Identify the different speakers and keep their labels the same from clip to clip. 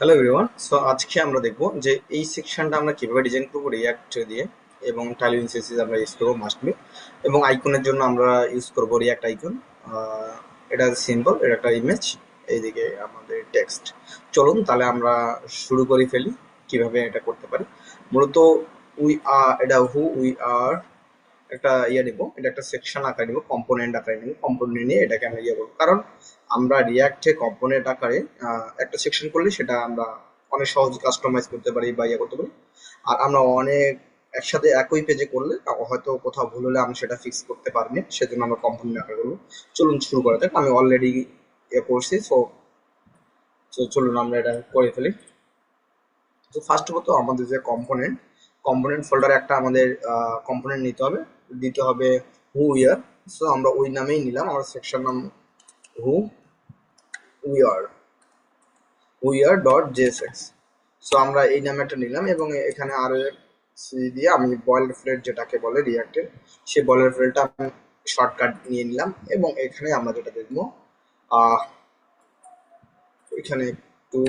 Speaker 1: Hello everyone. So আজকে আমরা দেখব যে এই সেকশনটা আমরা কিভাবে ডিজাইন করব রিয়াক্ট দিয়ে, এবং টাইলিং সিএসএস আমরা ইউজ করবো মাস্টবি, এবং আইকনের জন্য আমরা ইউজ করব রিয়াক্ট আইকন। এটা সিম্পল, এটা একটা ইমেজ, এইদিকে আমাদের টেক্সট। চলুন তাহলে আমরা শুরু করে ফেলি কিভাবে এটা করতে পারি। মূলত এটা উই আর একটা নিব, এটা একটা সেকশন আকারে নিব, কম্পোনেন্ট আকারে নিব। কম্পোনেন্ট নিয়ে এটাকে আমরা করবো, কারণ আমরা রিয়াক্টে কম্পোনেন্ট আকারে একটা সেকশন করলে সেটা আমরা অনেক সহজে কাস্টমাইজ করতে পারি বা করতে পারি। আর আমরা অনেক একসাথে একই পেজে করলে হয়তো কোথাও ভুল হলে আমি সেটা ফিক্স করতে পারিনি, সেজন্য আমরা কম্পোনেন্ট আকারে করবো। চলুন শুরু করা যাক। আমি অলরেডি করছি, চলুন আমরা এটা করে ফেলি। তো ফার্স্ট অফ তো আমাদের যে কম্পোনেন্ট কম্পোনেন্ট ফোল্ডারে একটা আমাদের কম্পোনেন্ট নিতে হবে, দিতে হবে হু ইয়ার। সো আমরা ওই নামেই নিলাম, আমার সেকশন নাম who we are we are dot JSX. So আমরা এই নামে একটা নিলাম, এবং এখানে আরো সি দিয়ে আমি বয়েলার ফ্লেট যেটাকে বলে রিয়াক্টের, সেই বয়েলার ফ্লেটটা আমি শর্টকাট নিয়ে নিলাম। এবং এখানে আমরা যেটা দেখবো, এখানে একটু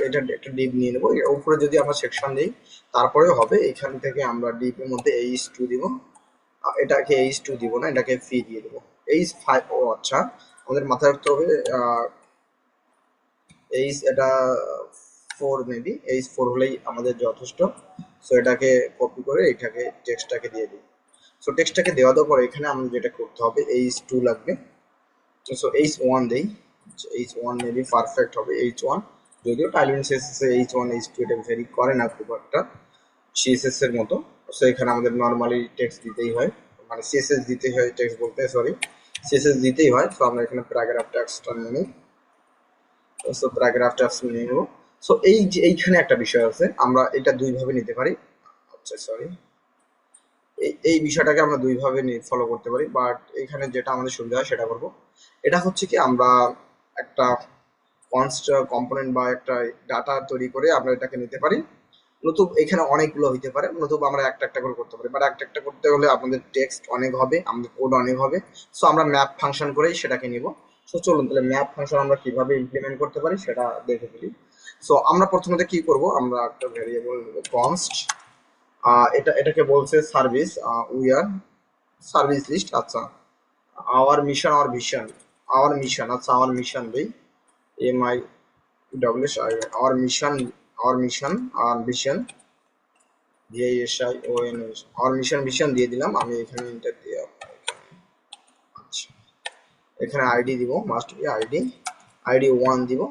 Speaker 1: এটা একটা ডিপ নিয়ে নেবো। এর উপরে যদি আমরা সেকশন দিই তারপরেও হবে। এখান থেকে আমরা ডিপের মধ্যে H2 দিব। এটাকে H2 দিব না, এটাকে ফি দিয়ে দেবো, H5। ও আচ্ছা, আমাদের মাথায় রাখতে হবে এটা 4, মেবি H4 হলেই আমাদের যথেষ্ট। সো এটাকে কপি করে এটাকে টেক্সটটাকে দিয়ে দিই। সো টেক্সটটাকে দেওয়ার পরে এখানে আমাদের যেটা করতে হবে, H2 লাগবে। সো H1 দেই, H1 মেবি পারফেক্ট হবে। H1, যদিও টাইলিং সিএসএস এ H1 H2 এটা ভেরি করে না খুব একটা সিএসএস এর মতো। সো এখানে আমাদের নর্মালি টেক্সট দিতেই হয়, মানে সিএসএস দিতেই হয়, টেক্সট বলতে সরি, সিএসএস দিতেই হয়। সো আমরা এখানে প্যারাগ্রাফ টেক্সটটা নিয়ে নিই। সো প্যারাগ্রাফ টেক্সট নিয়ে নেব। সো এই যে এইখানে একটা বিষয় আছে, আমরা এটা দুই ভাবে নিতে পারি। আচ্ছা সরি, এই বিষয়টাকে আমরা দুই ভাবে ফলো করতে পারি, বাট এখানে যেটা আমাদের সুবিধা হয় সেটা করব। এটা হচ্ছে কি, আমরা একটা কম্পোনেন্ট বা একটা ডাটা তৈরি করে আমরা এটাকে নিতে পারি। নতুবা এখানে অনেকগুলো হইতে পারে, নতুবা আমরা একটা একটা করে করতে পারি, বাট একটা একটা করতে হলে আমাদের টেক্সট অনেক হবে, আমাদের কোড অনেক হবে। সো আমরা ম্যাপ ফাংশন করেই সেটাকে নিব। সো চলুন তাহলে ম্যাপ ফাংশন আমরা কিভাবে ইমপ্লিমেন্ট করতে পারি সেটা দেখে ফেলি। সো আমরা প্রথমত কি করব, আমরা একটা ভেরিয়েবল কনস্ট, এটাকে বলছে service, we are service list. আচ্ছা, our mission, our vision, our mission, আচ্ছা আওয়ার মিশন দেই, MI our mission, our mission, our vision, VISION, our mission vision দিয়ে দিলাম আমি এখানে, এন্টার দিয়ে। আচ্ছা, এখানে আইডি দিব, মাস্ট বি আইডি 1 দিব,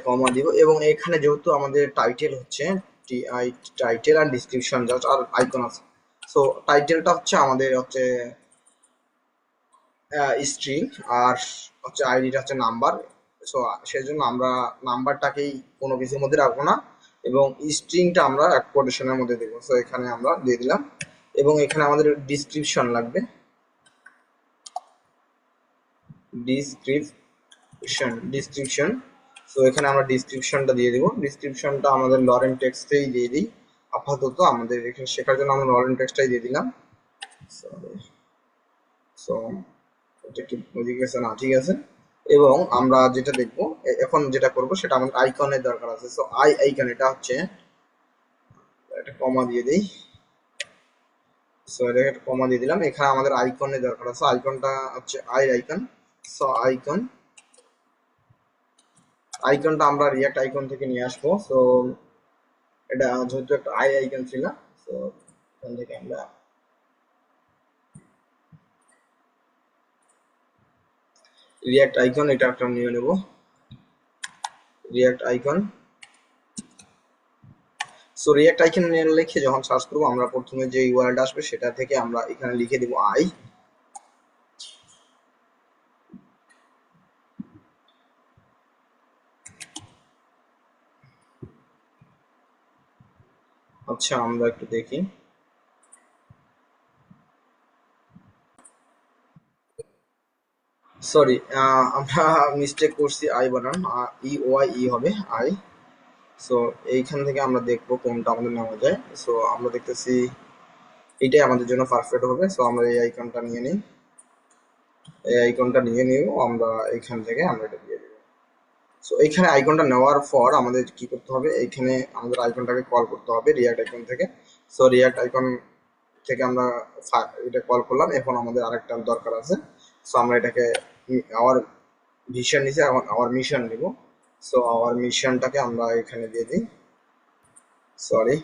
Speaker 1: কমা দিব। এবং এখানে যেহেতু আমাদের টাইটেল হচ্ছে টাইটেল আর ডিসক্রিপশন জাস্ট, আর আইকন আছে। সো টাইটেলটা হচ্ছে আমাদের হচ্ছে স্ট্রিং, আর হচ্ছে আইডিটা হচ্ছে নাম্বার। সো সেজন্য আমরা নাম্বারটাকেই কোনো কিছুর মধ্যে রাখবো না, এবং স্ট্রিংটা আমরা এক কোটেশনের মধ্যে দেবো। সো এখানে আমরা দিয়ে দিলাম, এবং এখানে আমাদের ডিসক্রিপশন লাগবে, ডিসক্রিপশন। সো এখানে আমরা ডিসক্রিপশনটা দিয়ে দিব। ডিসক্রিপশনটা আমাদের লরেন টেক্সটেই দিয়ে দিই আপাতত, আমাদের এখানে শেখার জন্য আমরা লরেন টেক্সটটাই দিয়ে দিলাম। সো এটা কি ওদিকে গেছে না, ঠিক আছে। এবং আমরা যেটা দেখবো এখন যেটা করব সেটা আমাদের আইকনের দরকার আছে। সো আইকন, এটা হচ্ছে একটা কমা দিয়ে দিই। সো এটা একটা কমা দিয়ে দিলাম, এখানে আমাদের আইকনের দরকার আছে। আইকনটা হচ্ছে আইকন। সো আইকনটা আমরা রিয়াক্ট আইকন থেকে নিয়ে আসবো। সো এটা যেহেতু একটা আইকন ছিল, সো এখান থেকে আমরা রিয়াক্ট আইকন এটা একটা নিয়ে নেব, react icon. So react icon লিখে যখন সার্চ করবো, আমরা প্রথমে যে ইউআরএলটা আসবে সেটা থেকে আমরা এখানে লিখে দিব আই। আচ্ছা আমরা একটু দেখি, সরি আমরা মিস্টেক করছি, আই বানান, ই হবে আই। সো এইখান থেকে আমরা দেখবো কোনটা আমাদের নেওয়া যায়। সো আমরা দেখতেছি এটাই আমাদের জন্য পারফেক্ট হবে। সো আমরা এই আইকনটা নিয়ে নিই, আমরা এইখান থেকে আমরা এটা দিয়ে দিব। সো এইখানে আইকনটা নেওয়ার পর আমাদের কি করতে হবে, এইখানে আমাদের আইকনটাকে কল করতে হবে রিয়াক্ট আইকন থেকে। সো রিয়াক্ট আইকন থেকে আমরা এটা কল করলাম। এখন আমাদের আরেকটা দরকার আছে। সো আমরা এটাকে আওয়ার ভিশন নিচে এখন আওয়ার মিশন নিব। সো আওয়ার মিশনটাকে আমরা এখানে দিয়ে দিই। সরি,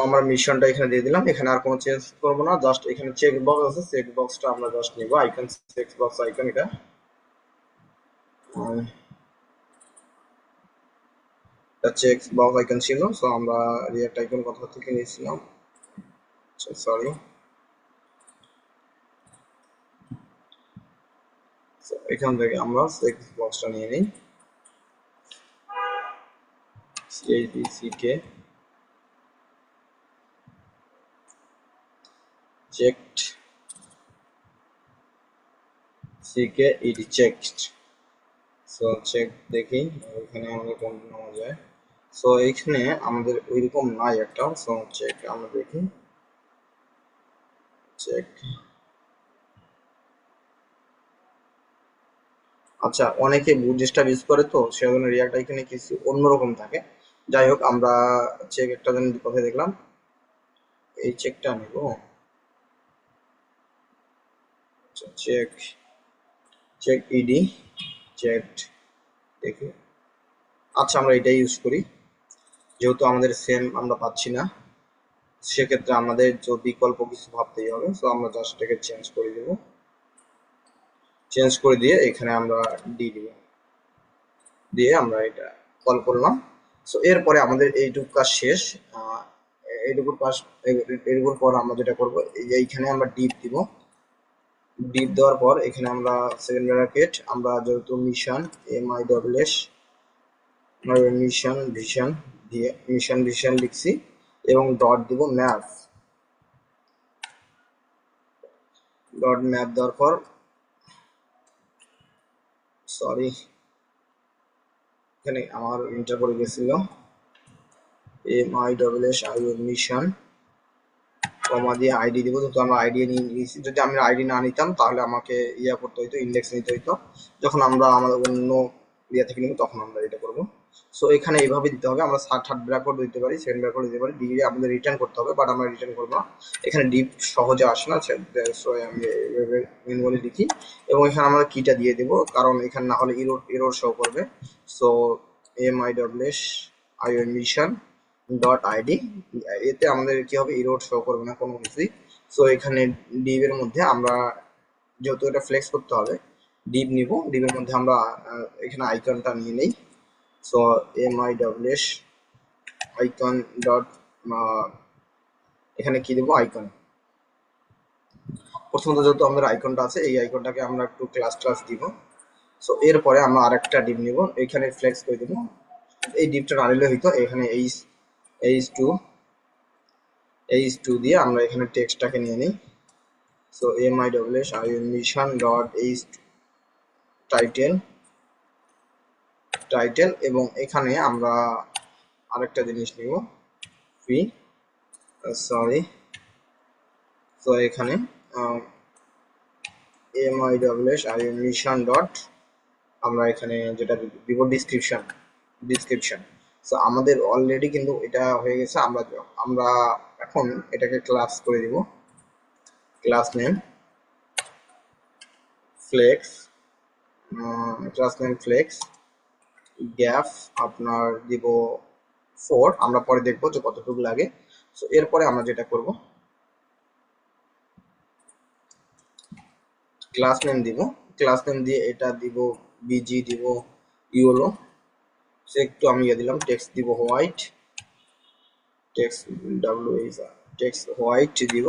Speaker 1: আমরা মিশনটা এখানে দিয়ে দিলাম। এখানে আর কোনো চেঞ্জ করবো না, জাস্ট এখানে চেক বক্স আছে, চেক বক্সটা আমরা জাস্ট নিব। আইকন চেক বক্স আইকন এটা চেক বক্স আইকন ছিল। সো আমরা রিয়াক্ট আইকন কোথা থেকে নিয়েছিলাম, সরি, এখান থেকে আমরা চেক বক্সটা নিয়ে নিই। CHBCK checked, CK it checked। So check দেখি এখানে আমাদের কোনটা নেওয়া যায়। সো এইখানে আমাদের ওইরকম নাই একটা। সো চেক আমরা দেখি, চেক। আচ্ছা, অনেকে বুটস্ট্র্যাপ ইউজ করে, তো সেজন্য রিয়াক্ট আইকনে কিছু অন্যরকম থাকে। যাই হোক, আমরা চেক একটা জন কোথায় দেখলাম, এই চেকটা নিব। চেক চেক ইডি চেক দেখি। আচ্ছা, আমরা এটাই ইউজ করি, যেহেতু আমাদের সেম আমরা পাচ্ছি না, সেক্ষেত্রে আমাদের যে বিকল্প কিছু ভাবতেই হবে। সো আমরা জাস্ট এটাকে চেঞ্জ করে দেব, চেঞ্জ করে দিয়ে এখানে আমরা ডি দিব, দিয়ে আমরা এটা কল করলাম। সো এরপরে আমাদের এইটুকু কাজ শেষ। এইটুকুর কাজ, এইটুকুর পর আমরা যেটা করবো, এইখানে আমরা ডিপ দিব। ডিপ দেওয়ার পর এখানে আমরা সেকেন্ড ব্র্যাকেট, আমরা যেহেতু মিশন MISS মিশন ভিশন দিয়ে মিশন ভিশন লিখছি, এবং ডট দিব ম্যাপ। ডট ম্যাপ দেওয়ার পর, সরি এখানে আমার ইন্টার করে গেছিল, MISS মিশন কমা দিয়ে আইডি দিব। যেহেতু আমরা আইডি নিয়ে নিয়েছি, যদি আমি আইডি না নিতাম তাহলে আমাকে ইয়া করতে হইতো, ইন্ডেক্স নিতে হইতো। যখন আমরা আমাদের অন্য ইয়া থেকে নিব তখন আমরা এটা করব। সো এখানে এইভাবে দিতে হবে। আমরা থার্ড ব্র্যাকেট দিতে পারি, সেকেন্ড ব্র্যাকেট দিতে পারি, ডিগ্রি আমাদের রিটার্ন করতে হবে, বাট আমরা রিটার্ন করবো না। এখানে ডিপ সহজে আসে না, সো আমি এইভাবে ম্যানুয়ালি লিখি। এবং এখানে আমরা কিটা দিয়ে দেবো, কারণ এখানে না হলে এরর শো করবে। So MISS mission dot ID, এতে আমাদের কি হবে, এরর শো করবে না কোনো কিছুই। সো এখানে ডিভ এর মধ্যে আমরা, যেহেতু এটা ফ্লেক্স করতে হবে, ডিভ নিব। ডিভের মধ্যে আমরা এখানে আইকনটা নিয়ে নেই। সো MISS আইকন ডট, এখানে কি দেবো, আইকন। প্রথমত যেহেতু আমাদের আইকনটা আছে, এই আইকনটাকে আমরা একটু ক্লাস দিব। সো এরপরে আমরা আরেকটা ডিভ নিব, এখানে ফ্লেক্স করে দেবো। এই ডিভটা না নিলে হইতো, এখানে H2 দিয়ে আমরা এখানে টেক্সটটাকে নিয়ে নিই। So MISS mission dot title, এবং এখানে আমরা আরেকটা জিনিস নিব, ফি, সরি। তো এখানে MISS মিশন ডট, আমরা এখানে যেটা দিব ডিসক্রিপশন। সো আমাদের অলরেডি কিন্তু এটা হয়ে গেছে। আমরা এখন এটাকে ক্লাস করে দিব, ক্লাস নেম ফ্লেক্স, গ্যাপ আপনার দিব 4। আমরা পরে দেখবো যে কতটুকু লাগে। সো এরপরে আমরা যেটা করব, ক্লাস নেম দিব। ক্লাস নেম দিয়ে এটা দিব বিজি দিব ইউলো। সে একটু আমি ইয়ে দিলাম, টেক্সট দিব হোয়াইট, টেক্সট হোয়াইট দিব।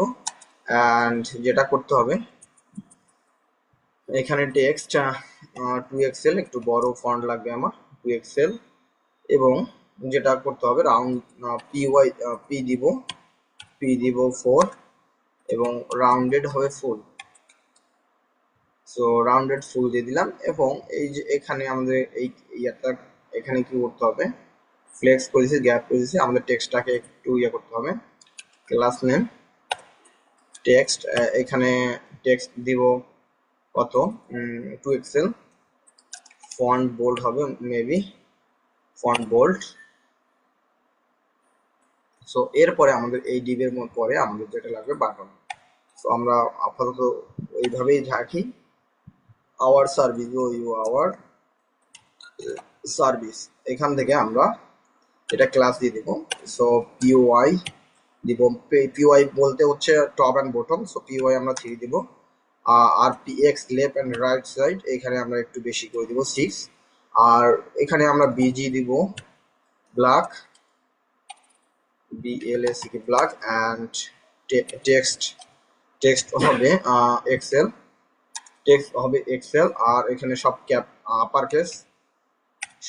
Speaker 1: অ্যান্ড যেটা করতে হবে, এখানে টেক্সট 2XL, একটু বড় ফন্ট লাগবে আমার, 2XL। এবং যেটা করতে হবে, রাউন্ড পি দিব 4, এবং রাউন্ডেড হবে ফুল। সো রাউন্ডেড ফুল দিয়ে দিলাম। এবং এই যে এখানে আমাদের এই ইয়াটা, এখানে কি করতে হবে, ফ্লেক্স করেছি, গ্যাপ করেছি, আমাদের টেক্সটটাকে একটু ইয়ে করতে হবে। ক্লাস নেম টেক্সট, এখানে টেক্সট দিব কত, 2XL। ফন্ট বোল্ড হবে মেবি, ফন্ট বোল্ড। সো এরপরে আমাদের এই ডিভের পরে আমাদের যেটা লাগবে বাটন। সো আমরা আপাতত এইভাবেই রাখি, আওয়ার সার্ভিস ও ইউ আওয়ার সার্ভিস। এখান থেকে আমরা এটা ক্লাস দিয়ে দিব। সো পিওয়াই দিব, পিওয়াই বলতে হচ্ছে top and bottom. So PY আমরা 3 দিব। আর PX left and right side এখানে আমরা একটু বেশি করে দিব 6। আর এখানে আমরা বিজি দিব black, BLACK black, and text, text হবে এক্সেল, টেক্সট হবে এক্সেল। আর এখানে সব ক্যাপ আপার কেস,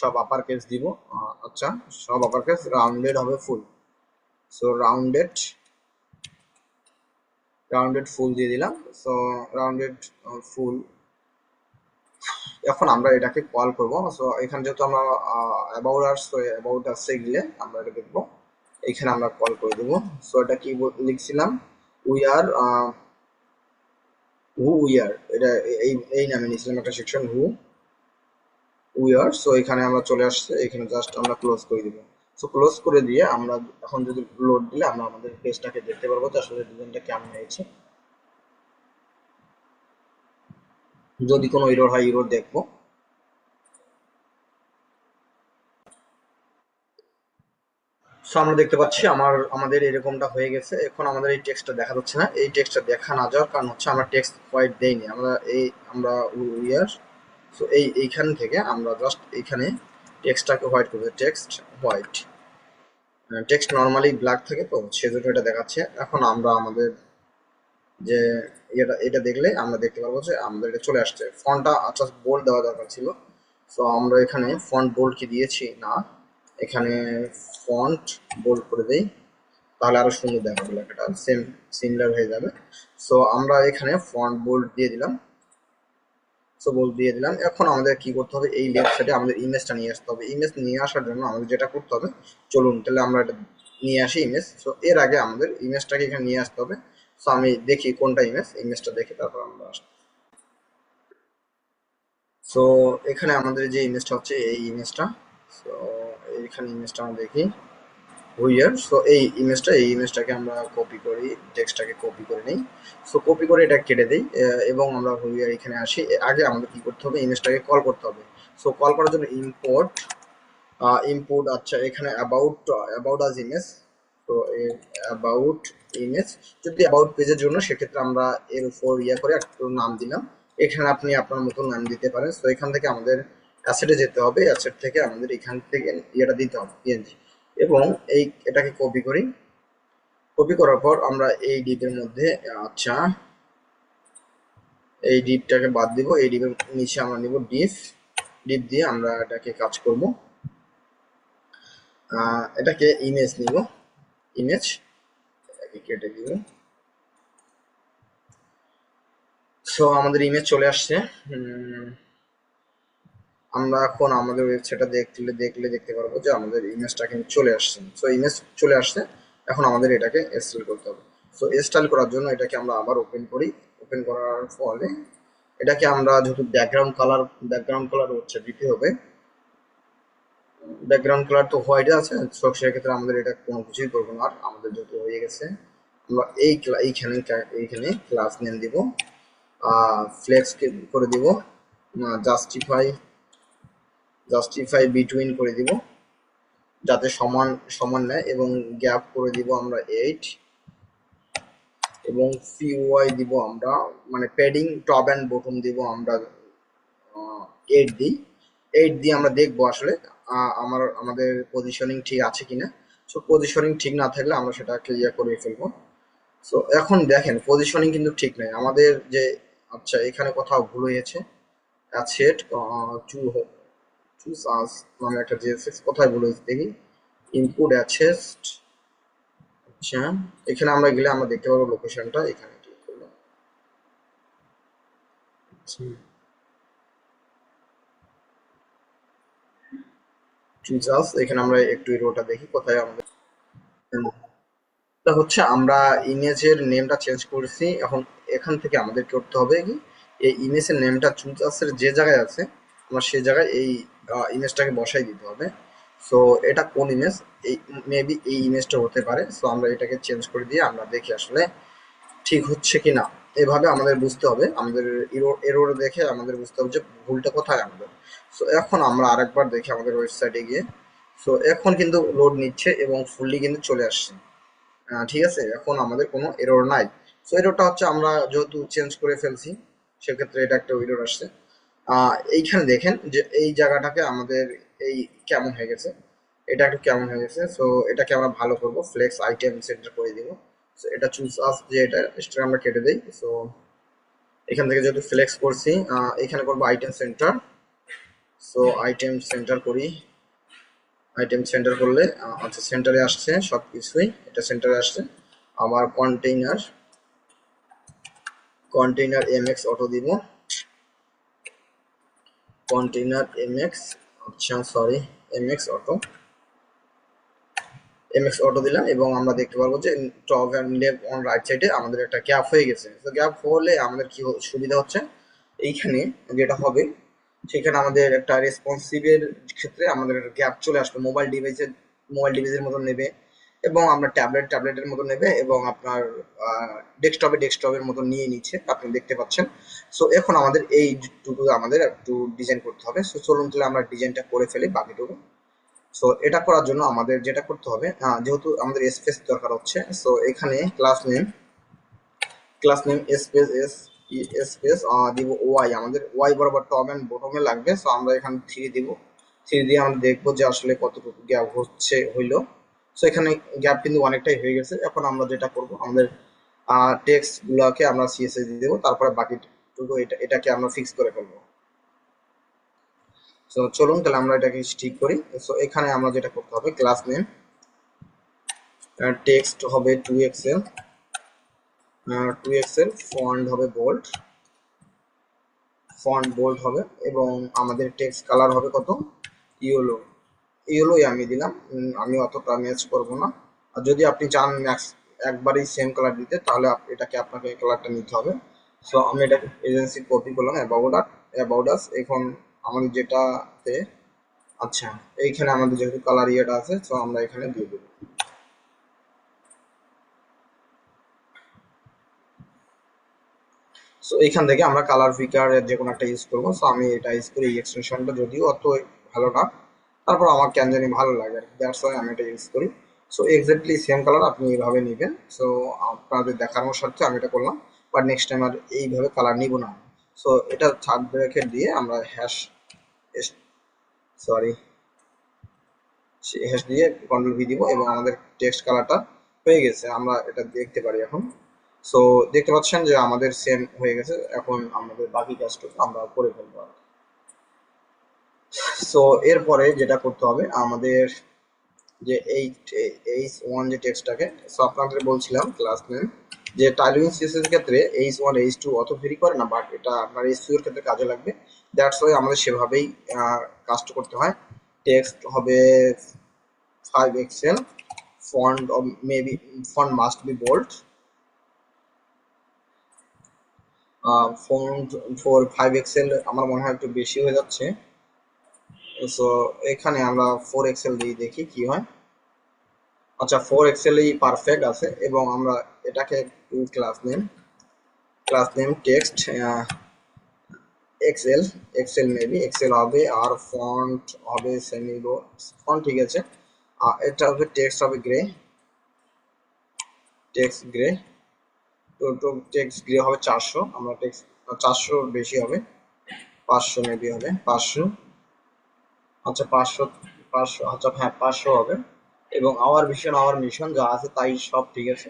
Speaker 1: সব আপার কেস দিব। আচ্ছা, সব আপার কেস। রাউন্ডেড হবে ফুল। সো রাউন্ডেড, রাউন্ডেড ফুল দিয়ে দিলাম। সো রাউন্ডেড ফুল। এখন আমরা এটাকে কল করব। সো এখানে যেহেতু আমরা অ্যাবাউট আস, অ্যাবাউট আসে গেলে আমরা এটা দেখব, এখানে আমরা কল করে দেব। সো এটা কি লিখছিলাম, we are who we are, এটা এই নামে নিয়েছিলাম একটা section, who we are. So এখানে আমরা চলে আসছে, এখানে জাস্ট আমরা ক্লোজ করে দিব। সো ক্লোজ করে দিয়ে আমরা এখন যদি লোড দিলে আমরা আমাদের পেজটাকে দেখতে পারবো যে আসলে ডিজাইনটা কেমন হয়েছে। যদি কোনো এরর হয় এরর দেখবো। সো আমরা দেখতে পাচ্ছি আমাদের এরকমটা হয়ে গেছে। এখন আমাদের এই টেক্সটটা দেখা যাচ্ছে না। এই টেক্সটটা দেখা না যাওয়ার কারণ হচ্ছে আমরা টেক্সট হোয়াইট দেইনি। আমরা উইয়ার। সো এইখান থেকে আমরা জাস্ট এইখানে টেক্সটটাকে হোয়াইট করবো, text white. Text normally black থাকে, তো সেজন্য এটা দেখাচ্ছে। এখন আমরা আমাদের যে এটা দেখলে আমরা দেখতে পারবো যে আমাদের এটা চলে আসছে। ফন্টটা আচ্ছা বোল্ড দেওয়া দরকার ছিল। সো আমরা এখানে ফন্ট বোল্ড কি দিয়েছি না, এখানে ফন্ট বোল্ড করে দেই, তাহলে আরো সুন্দর দেখাবে লেখাটা, সিমিলার হয়ে যাবে। সো আমরা এখানে ফন্ট বোল্ড দিয়ে দিলাম। সো বোল্ড দিয়ে দিলাম। এখন আমাদের কি করতে হবে, এই লেফট সাইডে আমাদের ইমেজটা নিয়ে আসতে হবে। ইমেজ নিয়ে আসার জন্য আমাদের যেটা করতে হবে, চলুন তাহলে আমরা এটা নিয়ে আসি ইমেজ। সো এর আগে আমাদের ইমেজটাকে এখানে নিয়ে আসতে হবে। সো আমি দেখি কোনটা ইমেজটা দেখে তারপর আমরা আসি। সো এখানে আমাদের যে ইমেজটা হচ্ছে এই ইমেজটা। সো এইখানে ইমেজটা আমরা দেখি হুইয়ার। সো এই ইমেজটাকে আমরা কপি করি, টেক্সটটাকে কপি করে নিই। সো কপি করে এটা কেটে দিই, এবং আমরা হুইয়ার এখানে আসি। আগে আমাদের কি করতে হবে, ইমেজটাকে কল করতে হবে। সো কল করার জন্য ইম্পোর্ট, ইম্পোর্ট আচ্ছা এখানে অ্যাবাউট আজ ইমেজ। তো অ্যাবাউট ইমেজ, যদি অ্যাবাউট পেজের জন্য সেক্ষেত্রে আমরা এর উপর করে একটু নাম দিলাম। এখানে আপনি আপনার মতো নাম দিতে পারেন। তো এখান থেকে আমাদের অ্যাসেটে যেতে হবে, অ্যাসেট থেকে আমাদের এখান থেকে ইয়েটা দিতে হবে পিএনজি, এবং এটাকে কপি করি। কপি করার পর আমরা এই ডিপের মধ্যে, আচ্ছা এই ডিপটাকে বাদ দিব, এই ডিপের নিচে আমরা নিব ডিপ, ডিপ দিয়ে আমরা এটাকে কাজ করব। এটাকে ইমেজ নিব, ইমেজ এটাকে কেটে দিব। সো আমাদের ইমেজ চলে আসছে। আমরা এখন আমাদের ওয়েবসাইটটা দেখলে দেখতে পারবো যে আমাদের ইমেজটা কিন্তু চলে আসছে। সো ইমেজ চলে আসছে। এখন আমাদের এটাকে স্টাইল করতে হবে। সো স্টাইল করার জন্য এটাকে আমরা আবার ওপেন করি। ওপেন করার ফলে এটাকে আমরা যেহেতু ব্যাকগ্রাউন্ড কালার হচ্ছে দিতে হবে। ব্যাকগ্রাউন্ড কালার তো হোয়াইট আছে, সো সেক্ষেত্রে আমাদের এটা কোনো কিছুই করবো না। আর আমাদের যেহেতু হয়ে গেছে, আমরা এইখানে ক্লাস নেম দিব, ফ্লেক্স করে দিব, জাস্টিফাই বিটুইন করে দিব যাতে সমান সমান নেয়, এবং গ্যাপ করে দিব আমরা 8, এবং পিওয়াই দিব আমরা, মানে প্যাডিং টপ অ্যান্ড বটম দিব আমরা 8 দিই। 8 দিয়ে আমরা দেখবো আসলে আমাদের পজিশনিং ঠিক আছে কিনা। সো পজিশনিং ঠিক না থাকলে আমরা সেটাকে করে ফেলবো। সো এখন দেখেন পজিশনিং কিন্তু ঠিক নাই আমাদের যে, আচ্ছা এখানে কোথাও ভুল হয়েছে। অ্যাসেট চুজ আস নামে একটা জেএসএক্স কোথায় ভুল হয়েছে দেখি। ইনপুট অ্যাসেট, আচ্ছা এখানে আমরা গেলে আমরা দেখতে পাবো লোকেশনটা, এখানে ক্লিক করবো। চুজ আস, এখানে আমরা একটু রোটা দেখি কোথায় আমাদের তা হচ্ছে। আমরা ইমেজের নেমটা চেঞ্জ করেছি। এখন এখান থেকে আমাদের করতে হবে কি, এই ইমেজের নেমটা চুজ আসের যে জায়গায় আছে আমার সেই জায়গায় এই ইমেজটাকে বসাই দিতে হবে। সো এটা কোন ইমেজ, এই মেবি এই ইমেজটা হতে পারে। সো আমরা এটাকে চেঞ্জ করে দিয়ে আমরা দেখি আসলে ঠিক হচ্ছে কি না। এভাবে আমাদের বুঝতে হবে, আমাদের এরর দেখে আমাদের বুঝতে হবে যে ভুলটা কোথায় আমাদের। সো এখন আমরা আরেকবার দেখি আমাদের ওয়েবসাইটে গিয়ে। সো এখন কিন্তু লোড নিচ্ছে এবং ফুললি কিন্তু চলে আসছে। ঠিক আছে, এখন আমাদের কোনো এরর নাই। সো এররটা হচ্ছে আমরা যেহেতু চেঞ্জ করে ফেলছি, সেক্ষেত্রে এটা একটা এরর আসছে। এইখানে দেখেন যে এই জায়গাটাকে আমাদের এই কেমন হয়ে গেছে, এটা একটু কেমন হয়ে গেছে। সো এটাকে আমরা ভালো করব, ফ্লেক্স আইটেম সেন্টার করে দিব। সো এটা চুজ আস, যে এটা আমরা কেটে দেই। সো এখান থেকে যেহেতু ফ্লেক্স করছি, এখানে করবো item centre. So item centre করি, আইটেম সেন্টার করলে আচ্ছা সেন্টারে আসছে সব কিছুই, এটা সেন্টারে আসছে। আবার কন্টেইনার, কন্টেইনার এমএক্স অটো দিব, কন্টেইনার এমএক্স, আচ্ছা sorry MX auto, MX auto দিলাম এবং আমরা দেখতে পারবো যে top and left on right সাইডে আমাদের একটা গ্যাপ হয়ে গেছে। তো গ্যাপ হলে আমাদের কি সুবিধা হচ্ছে, এইখানে যেটা হবে সেখানে আমাদের একটা রেসপন্সিভের ক্ষেত্রে আমাদের গ্যাপ চলে আসবে। মোবাইল ডিভাইসের মতো নেবে এবং আমরা ট্যাবলেটের মতো নেবে এবং আপনার ডেস্কটপের মতো নিয়ে নিচ্ছে, আপনি দেখতে পাচ্ছেন। সো এখন আমাদের এইটুকু আমাদের একটু ডিজাইন করতে হবে। সো চলুন তাহলে আমরা ডিজাইনটা করে ফেলি বাকিটুকু। সো এটা করার জন্য আমাদের যেটা করতে হবে, যেহেতু আমাদের স্পেস দরকার হচ্ছে, সো এখানে ক্লাস নেম স্পেস দিব ওয়াই, আমাদের ওয়াই বরাবর টপ অ্যান্ড বটমে লাগবে। সো আমরা এখানে 3 দিব, 3 দিয়ে আমরা দেখবো যে আসলে কতটুকু গ্যাপ হইলো। সো এখানে গ্যাপ কিন্তু অনেকটাই হয়ে গেছে। এখন আমরা যেটা করব, আমাদের টেক্সট গুলাকে আমরা সিএসএস দিয়ে দেবো, তারপরে বাকিটুকু এটাকে আমরা ফিক্স করে ফেলবো। সো চলুন তাহলে আমরা এটাকে ঠিক করি। সো এখানে আমরা যেটা করতে হবে, ক্লাস নেম টেক্সট হবে 2XL, 2XL ফন্ট হবে বোল্ড হবে এবং আমাদের টেক্সট কালার হবে কত, ইয়েলোই আমি দিলাম। আমি অতটা ম্যাচ করবো না। আর যদি আপনি চান ম্যাক্স একবারই সেম কালার দিতে, তাহলে এটাকে আপনাকে এই কালারটা নিতে হবে। সো আমি এটাকে এজেন্সি কপি করলাম, অ্যাবাউট আস। এখন আমাদের যেটাতে, আচ্ছা এইখানে আমাদের যেহেতু কালার ইয়েটা আছে, সো আমরা এখানে দিয়ে দেবো। সো এইখান থেকে আমরা কালার পিকারের যে কোনো একটা ইউজ করবো। সো আমি এটা ইউজ করি, এই এক্সটেনশনটা যদিও অত ভালো না, তারপর আমার কেন জানি ভালো লাগে আর কি, দ্যাটস ওয়াই আমি এটা ইউজ করি। সো এক্স্যাক্টলি সেম কালার আপনি এইভাবে নেবেন। সো আপনাদের দেখানোর স্বার্থে আমি এটা করলাম, বাট নেক্সট টাইম আর এইভাবে কালার নিব না। সো এটা থার্ড ব্র্যাকেট দিয়ে আমরা সরি হ্যাশ দিয়ে কন্ট্রোল ভি দিব এবং আমাদের টেক্সট কালারটা হয়ে গেছে, আমরা এটা দেখতে পারি এখন। সো দেখতে পাচ্ছেন যে আমাদের সেম হয়ে গেছে। এখন আমাদের বাকি কাজটুকু আমরা করে ফেলবো। সো এরপরে যেটা করতে হবে আমাদের, যে H1 যে টেক্সটটাকে, সো আপনাদের বলছিলাম ক্লাস নেম যে টাইলিং সিএসএস এর ক্ষেত্রে H1 H2 অত ভেরি করে না, বাট এটা আপনার H2 এর ক্ষেত্রে কাজে লাগবে। দ্যাটস ওয়াই আমাদের সেভাবেই কাজটা করতে হয়। টেক্সট হবে 5XL, font maybe font must be bold, font for 5XL আমার মনে হয় একটু বেশি হয়ে যাচ্ছে। সো এখানে আমরা 4XL দিয়ে দেখি কি হয়। আচ্ছা 4XL এই পারফেক্ট আছে এবং আমরা এটাকে class name text XL maybe XL হবে, আর ফন্ট হবে সেমিবো ফন্ট, ঠিক আছে। এটা হবে টেক্সট হবে গ্রে, তো টেক্সট গ্রে হবে 400, আমরা টেক্সট 400 বেশি হবে, 500 মেবি হবে, 500, আচ্ছা 500, আচ্ছা হ্যাঁ 500 হবে। এবং আওয়ার মিশন যা আছে তাই সব ঠিক আছে,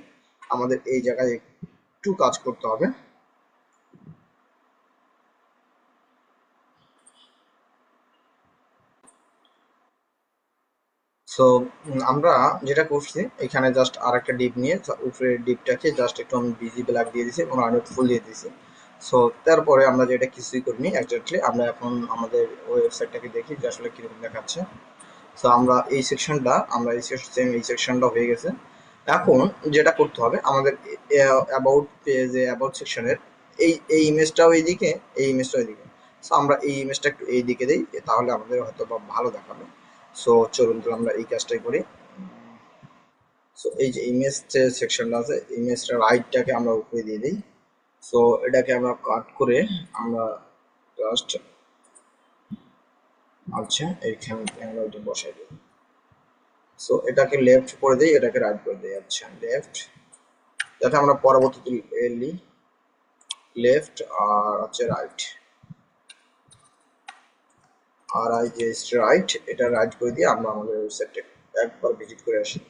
Speaker 1: আমাদের এই জায়গায় একটু কাজ করতে হবে। সো আমরা যেটা করছি এখানে জাস্ট আর একটা ডিপ নিয়ে উপরের ডিপটাকে জাস্ট একটু আমি বিজি ব্ল্যাক দিয়ে দিয়েছি এবং আরেকটু ফুল দিয়ে দিয়েছি। সো তারপরে আমরা যেটা কিছুই করিনি এক্স্যাক্টলি, আমরা এখন আমাদের ওয়েবসাইটটাকে দেখি যে আসলে কিরকম দেখাচ্ছে। সো আমরা এই সেকশনটা হয়ে গেছে। এখন যেটা করতে হবে আমাদের অ্যাবাউট পেজে, অ্যাবাউট সেকশনের এই ইমেজটাও এইদিকে, এই ইমেজটাও এইদিকে। সো আমরা এই ইমেজটা একটু এই দিকে দিই, তাহলে আমাদের হয়তো বা ভালো দেখাবে। সো চলুন তাহলে আমরা এই কাজটাই করি। সো এই যে ইমেজ যে সেকশনটা আছে, ইমেজটা রাইটটাকে আমরা উপরে দিয়ে দিই। সো এটাকে আমরা কাট করে আমরা জাস্ট, আচ্ছা এইখানে আমরা এটা বসাই দিই। সো এটাকে লেফট করে দিই, এটাকে রাইট করে দিই। আচ্ছা লেফট, যাতে আমরা পরবর্তীতে এলি লেফট আর হচ্ছে রাইট, আর আই যে রাইট, এটা রাইট করে দিয়ে আমরা আমাদের ওয়েবসাইটে একবার ভিজিট করে আসি।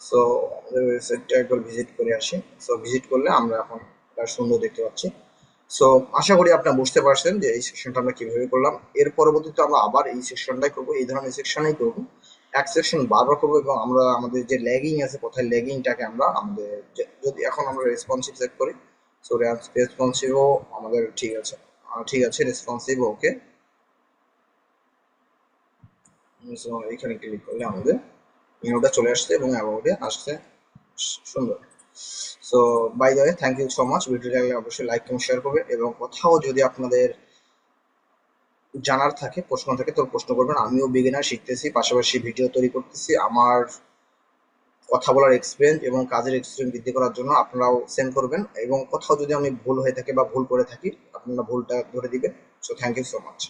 Speaker 1: সো আমাদের ওয়েবসাইটটা একবার ভিজিট করে আসি। সো ভিজিট করলে আমরা এখন এটা সুন্দর দেখতে পাচ্ছি। সো আশা করি আপনারা বুঝতে পারছেন যে এই সেকশনটা আমরা কিভাবে করলাম। এর পরবর্তীতে আমরা আবার এই সেকশনটাই করবো, এই ধরনের সেকশনই করবো, এক সেকশন বারবার করবো, এবং আমরা আমাদের যে ল্যাগিং আছে কোথায় ল্যাগিংটাকে আমরা আমাদের যদি এখন আমরা রেসপন্সিভ সেট করি। সো রেসপন্সিভও আমাদের ঠিক আছে, ঠিক আছে রেসপন্সিভ ওকে। সো এখানে ক্লিক করলে আমাদের মেনুটা চলে আসছে এবং অ্যাবাউটে আসছে, সুন্দর। So by the way, thank you so much. ভিডিওটা অবশ্যই লাইক এবং শেয়ার করবে, এবং কোথাও যদি আপনাদের জানার থাকে, প্রশ্ন থাকে, তো প্রশ্ন করবেন। আমিও বিগিনার, শিখতেছি, পাশাপাশি ভিডিও তৈরি করতেছি। আমার কথা বলার এক্সপিরিয়েন্স এবং কাজের এক্সপিরিয়েন্স বৃদ্ধি করার জন্য আপনারাও সেন্ড করবেন, এবং কোথাও যদি আমি ভুল হয়ে থাকে বা ভুল করে থাকি, আপনারা ভুলটা ধরে দিবেন। So thank you so much.